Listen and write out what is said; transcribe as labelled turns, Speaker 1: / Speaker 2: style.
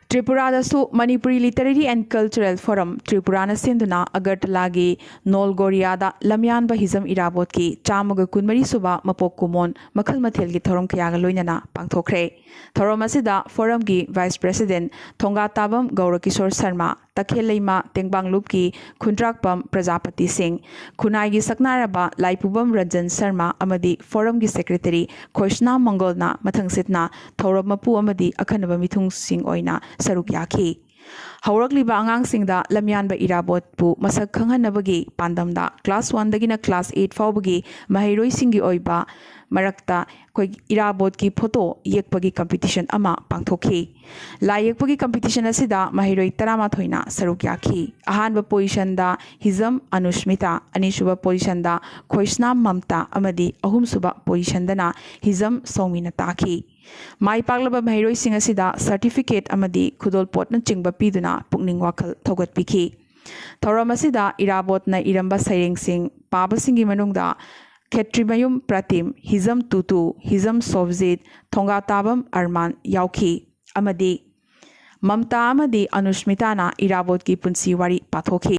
Speaker 1: Tripura Manipuri Literary and Cultural Forum Tripura Sinduna Agatala gi Nolgoria da Lamyan Bahizam Irabot ki Chamaga Kunmari Suba Mapok Kumon Makal Mathil gi Thorom Kyaga Loinana Pangthokre Thorom asida Forum gi Vice President Thonga Tabam Gaurakishore Sarma Takheleima Tengbang Lup ki Khundrakpam Prajapati Singh Khunai gi Saknaraba Laipubam Rajan Sarma amadi Forum gi Secretary Khoshna Mangolna Mathangsitna Thorom Mapu amadi Akhanaba Mithung Singh Oina Saruk Yaki. Haurakliba angangsingda lamyanba Irabot pu masak khanghanabagi pandamda class 1 dagina class 8 faubagi mahairoi singi oiba marakta koi Irabot ki photo yekpagi competition ama pangthokhi la yekpagi competition asida mahairoi tarama thoina saruk yaki ahanba position da hizam anushmita anishuba position da khoisna mamta amadi ahumsuba position dana hizam saumina taki Mai Paglaba Mahiroi Singasida certificate amadi Kudol Potna Chingba Piduna Pukning Wakal Togat Piki. Thoramasida Irabot na Iramba Saying Sing, Paba Singi Manungda, Ketribayum Pratim, Hizam Tutu, Hizam Sovzid, Tonga Tabam Arman Yauki, Amadi. Mamta Amadi Anushmitana Irabot ki Punsi Wari Pathoki.